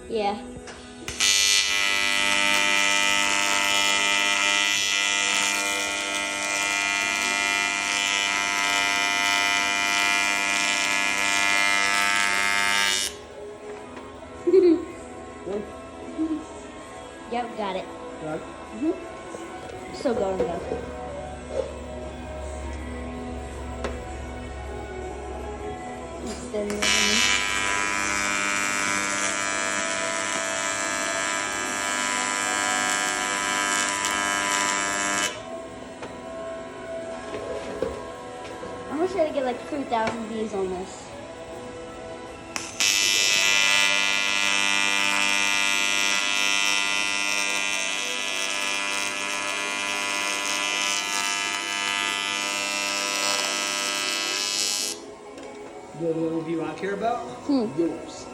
Yeah. One. Yep, got it. Got it. Still going though. Steady over me. I wish I could get like 3,000 views on this. The only view I care about? Yours.